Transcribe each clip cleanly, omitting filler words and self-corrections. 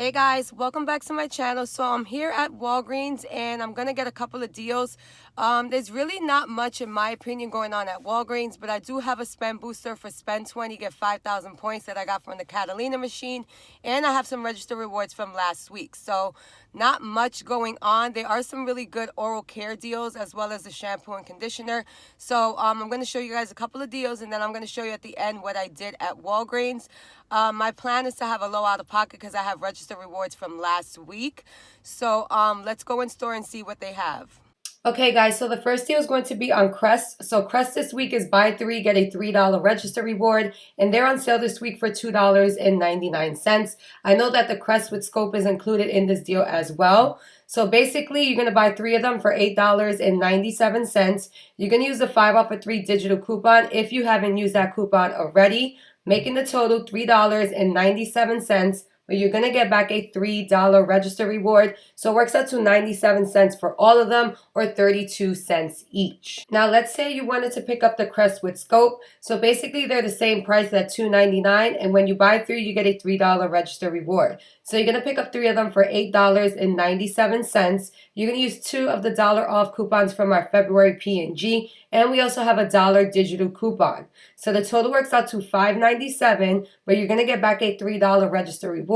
Hey guys, welcome back to my channel. So I'm here at Walgreens and I'm gonna get a couple of deals. There's really not much in my opinion going on at Walgreens, but I do have a spend booster for spend 20, get 5,000 points that I got from the Catalina machine, and I have some register rewards from last week. So not much going on. There are some really good oral care deals as well as the shampoo and conditioner. So I'm gonna show you guys a couple of deals and then I'm gonna show you at the end what I did at Walgreens. My plan is to have a low out of pocket because I have register rewards from last week. So let's go in store and see what they have. Okay guys, so the first deal is going to be on Crest. So Crest this week is buy 3, get a $3 register reward, and they're on sale this week for $2.99. I know that the Crest with scope is included in this deal as well. So basically, you're going to buy 3 of them for $8.97. You're going to use the 5 off of 3 digital coupon if you haven't used that coupon already, making the total $3.97. But you're going to get back a $3 register reward. So it works out to 97 cents for all of them, or 32 cents each. Now, let's say you wanted to pick up the Crest with scope. So basically, they're the same price at $2.99. And when you buy 3, you get a $3 register reward. So you're going to pick up 3 of them for $8.97. You're going to use 2 of the dollar off coupons from our February P&G. And we also have a $1 digital coupon. So the total works out to $5.97, but you're going to get back a $3 register reward.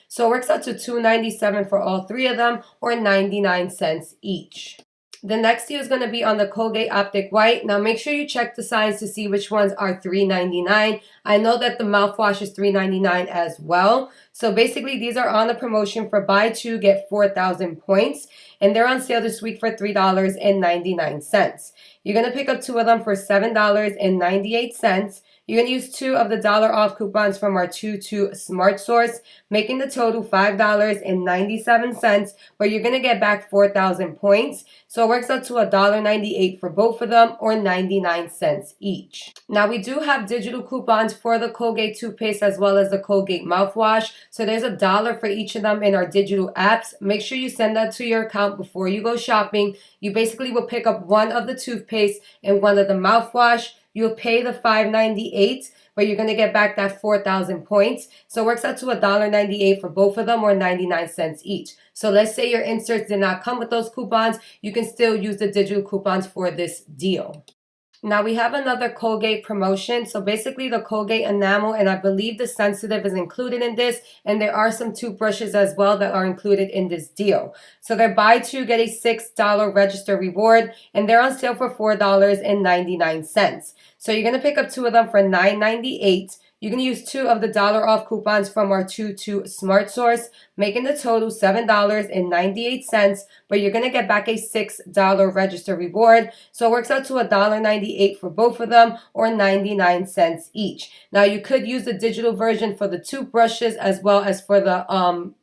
So it works out to $2.97 for all 3 of them, or 99 cents each. The next deal is going to be on the Colgate Optic White. Now make sure you check the signs to see which ones are $3.99. I know that the mouthwash is $3.99 as well. So basically these are on a promotion for buy 2, get 4,000 points. And they're on sale this week for $3.99. You're going to pick up 2 of them for $7.98. You're going to use 2 of the dollar off coupons from our 2-2 Smart Source, making the total $5.97, but you're going to get back 4,000 points. So it works out to $1.98 for both of them, or 99 cents each. Now we do have digital coupons for the Colgate toothpaste as well as the Colgate mouthwash. So there's $1 for each of them in our digital apps. Make sure you send that to your account before you go shopping. You basically will pick up 1 of the toothpaste and 1 of the mouthwash. You'll pay the $5.98, but you're going to get back that 4,000 points. So it works out to $1.98 for both of them, or 99 cents each. So let's say your inserts did not come with those coupons. You can still use the digital coupons for this deal. Now we have another Colgate promotion. So basically the Colgate enamel, and I believe the sensitive is included in this, and there are some toothbrushes as well that are included in this deal. So they're buy 2, get a $6 register reward, and they're on sale for $4.99. So you're going to pick up 2 of them for $9.98. You can use 2 of the dollar off coupons from our 2-2 Smart Source, making the total $7.98, but you're going to get back a $6 register reward. So it works out to $1.98 for both of them, or 99 cents each. Now you could use the digital version for the toothbrushes as well as for the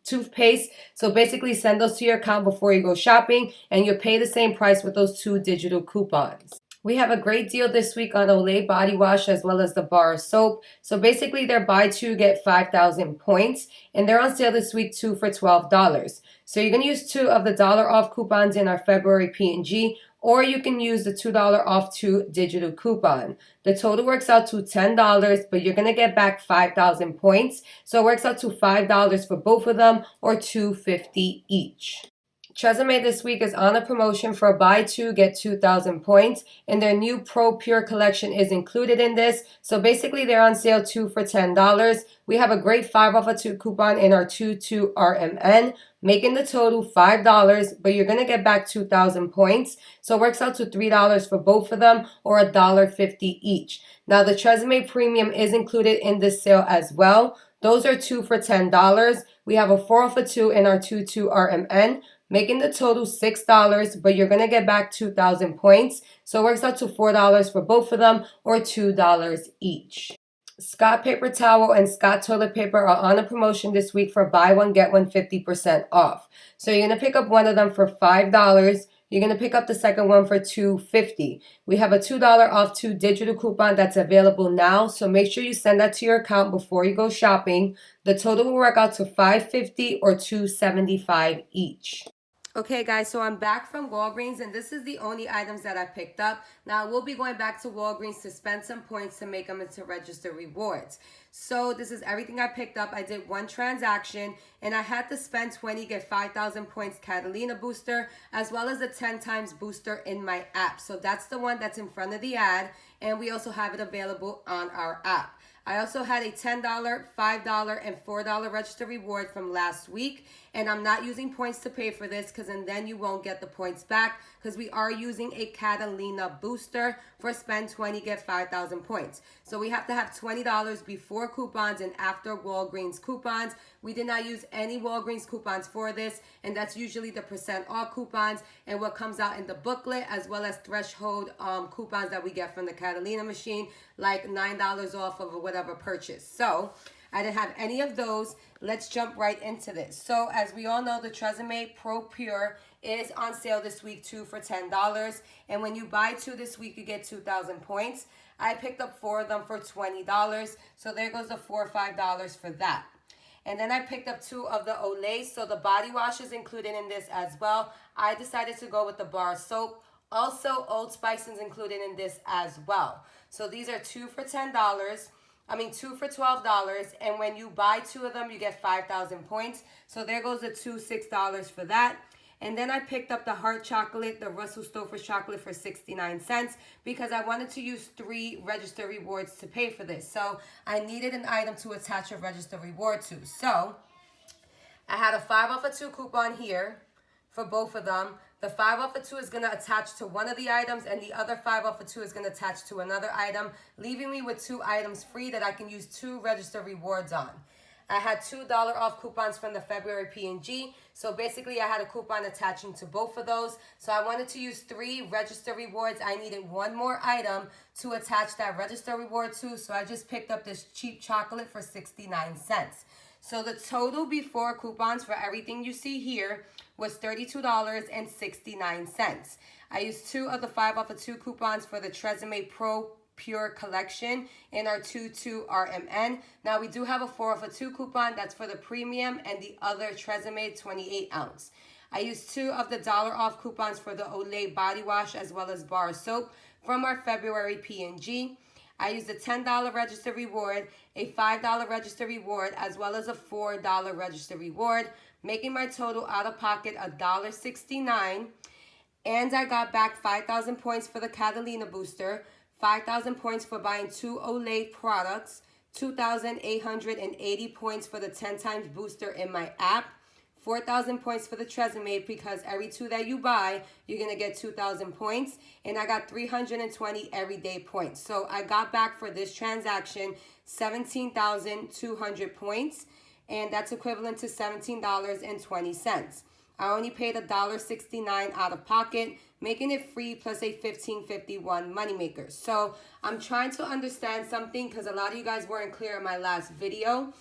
toothpaste. So basically send those to your account before you go shopping, and you'll pay the same price with those 2 digital coupons. We have a great deal this week on Olay body wash as well as the bar soap. So basically they're buy 2, get 5,000 points, and they're on sale this week 2 for $12. So you're going to use 2 of the dollar off coupons in our February P&G, or you can use the $2 off 2 digital coupon. The total works out to $10, but you're going to get back 5,000 points. So it works out to $5 for both of them, or $2.50 each. Tresemme this week is on a promotion for buy 2, get 2,000 points, and their new Pro Pure collection is included in this. So basically they're on sale 2 for $10. We have a great 5 off of 2 coupon in our 2-2 RMN, making the total $5, but you're going to get back 2,000 points. So it works out to $3 for both of them, or $1.50 each. Now the Tresemme Premium is included in this sale as well. Those are 2 for $10. We have a 4 off of 2 in our 2-2 RMN, making the total $6, but you're going to get back 2,000 points. So it works out to $4 for both of them, or $2 each. Scott paper towel and Scott toilet paper are on a promotion this week for buy 1, get 1 50% off. So you're going to pick up 1 of them for $5. You're going to pick up the second one for $2.50. We have a $2 off 2 digital coupon that's available now, so make sure you send that to your account before you go shopping. The total will work out to $5.50 or $2.75 each. Okay guys, so I'm back from Walgreens and this is the only items that I picked up. Now I will be going back to Walgreens to spend some points to make them into register rewards. So this is everything I picked up. I did one transaction and I had to spend 20, get 5,000 points Catalina booster, as well as the 10 times booster in my app. So that's the one that's in front of the ad, and we also have it available on our app. I also had a $10, $5, and $4 register reward from last week, and I'm not using points to pay for this because then you won't get the points back, because we are using a Catalina booster for spend 20, get 5,000 points. So we have to have $20 before coupons and after Walgreens coupons. We did not use any Walgreens coupons for this, and that's usually the % off coupons and what comes out in the booklet, as well as threshold coupons that we get from the Catalina machine, like $9 off of whatever purchase. So I didn't have any of those. Let's jump right into this. So as we all know, the Tresemme Pro Pure is on sale this week too for $10. And when you buy 2 this week, you get 2,000 points. I picked up 4 of them for $20. So there goes the $4 or $5 for that. And then I picked up 2 of the Olay. So the body wash is included in this as well. I decided to go with the bar soap. Also, Old Spice is included in this as well. So these are 2 for $10. 2 for $12, and when you buy 2 of them, you get 5,000 points. So there goes the $6 for that. And then I picked up the Heart Chocolate, the Russell Stover chocolate for 69 cents because I wanted to use 3 register rewards to pay for this. So I needed an item to attach a register reward to. So I had a 5 off of 2 coupon here for both of them. The 5 off of 2 is going to attach to one of the items, and the other 5 off of 2 is going to attach to another item, leaving me with 2 items free that I can use 2 register rewards on. I had $2 off coupons from the February P&G, so basically I had a coupon attaching to both of those. So I wanted to use 3 register rewards. I needed 1 more item to attach that register reward to, so I just picked up this cheap chocolate for 69 cents. So the total before coupons for everything you see here was $32.69. I used 2 of the 5 off of 2 coupons for the Tresemme Pro Pure collection in our 22 RMN. Now we do have a 4 off of 2 coupon that's for the premium and the other Tresemme 28 ounce. I used 2 of the $1 off coupons for the Olay body wash as well as bar soap from our February P&G. I used a $10 register reward, a $5 register reward, as well as a $4 register reward, making my total out of pocket $1.69. And I got back 5,000 points for the Catalina booster, 5,000 points for buying 2 Olay products, 2,880 points for the 10 times booster in my app, 4,000 points for the Tresemme because every 2 that you buy, you're going to get 2,000 points. And I got 320 everyday points. So I got back for this transaction 17,200 points. And that's equivalent to $17.20. I only paid $1.69 out of pocket, making it free plus a $15.51 moneymaker. So I'm trying to understand something because a lot of you guys weren't clear in my last video.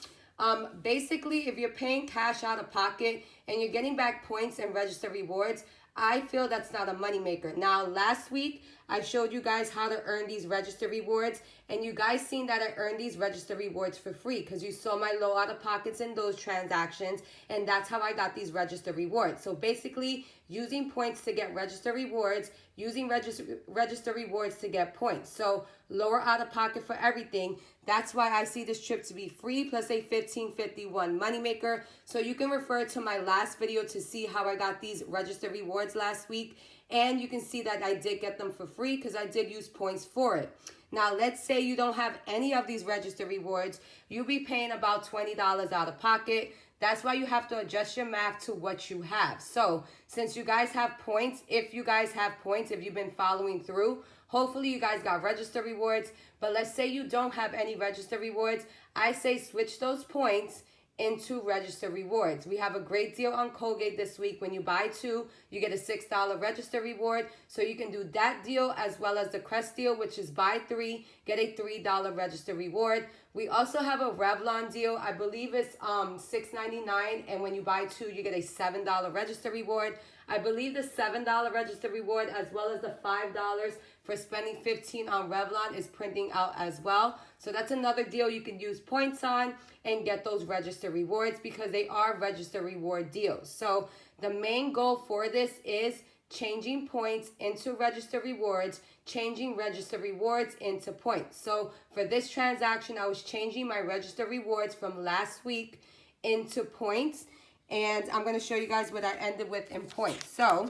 Basically, if you're paying cash out of pocket and you're getting back points and register rewards, I feel that's not a moneymaker. Now, last week, I showed you guys how to earn these register rewards, and you guys seen that I earned these register rewards for free because you saw my low out of pockets in those transactions, and that's how I got these register rewards. So basically, using points to get register rewards, using register rewards to get points. So lower out of pocket for everything. That's why I see this trip to be free plus a $15.51 moneymaker. So you can refer to my last video to see how I got these register rewards last week. And you can see that I did get them for free because I did use points for it. Now, let's say you don't have any of these register rewards. You'll be paying about $20 out of pocket. That's why you have to adjust your math to what you have. So since you guys have points, if you you've been following through, hopefully you guys got register rewards. But let's say you don't have any register rewards. I say switch those points into register rewards. We have a great deal on Colgate this week. When you buy 2, you get a $6 register reward. So you can do that deal as well as the Crest deal, which is buy 3, get a $3 register reward. We also have a Revlon deal. I believe it's $6.99, and when you buy 2, you get a $7 register reward. I believe the $7 register reward as well as the $5 for spending 15 on Revlon is printing out as well. So that's another deal you can use points on and get those register rewards because they are register reward deals. So the main goal for this is changing points into register rewards, changing register rewards into points. So for this transaction, I was changing my register rewards from last week into points, and I'm going to show you guys what I ended with in points. So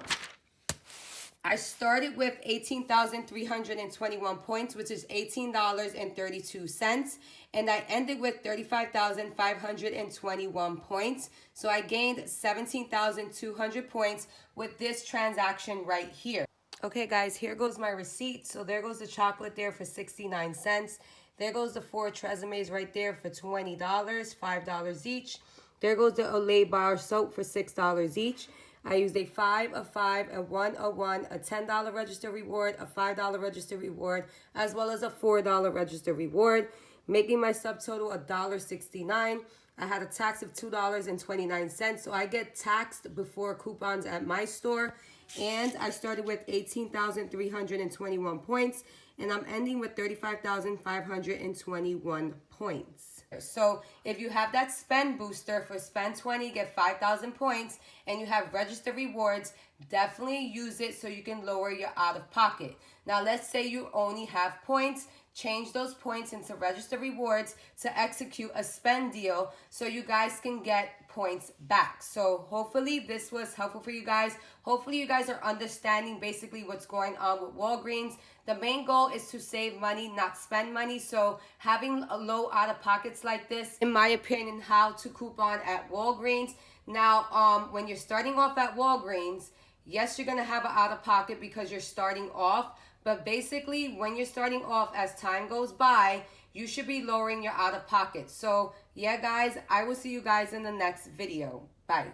I started with 18,321 points, which is $18.32, and I ended with 35,521 points. So I gained 17,200 points with this transaction right here. Okay, guys, here goes my receipt. So there goes the chocolate there for 69 cents. There goes the 4 Tresemes right there for $20, $5 each. There goes the Olay bar soap for $6 each. I used a 5, a 5, a 1, a 1, a $10 register reward, a $5 register reward, as well as a $4 register reward, making my subtotal $1.69. I had a tax of $2.29, so I get taxed before coupons at my store. And I started with 18,321 points, and I'm ending with 35,521 points. So if you have that spend booster for spend 20, get 5,000 points, and you have register rewards, definitely use it so you can lower your out of pocket. Now let's say you only have points. Change those points into register rewards to execute a spend deal so you guys can get points back. So hopefully this was helpful for you guys. Hopefully you guys are understanding basically what's going on with Walgreens. The main goal is to save money, not spend money. So having a low out of pockets like this, in my opinion, how to coupon at Walgreens. Now, when you're starting off at Walgreens, yes, you're gonna have an out of pocket because you're starting off. But basically, when you're starting off, as time goes by, you should be lowering your out of pocket. So yeah, guys, I will see you guys in the next video. Bye.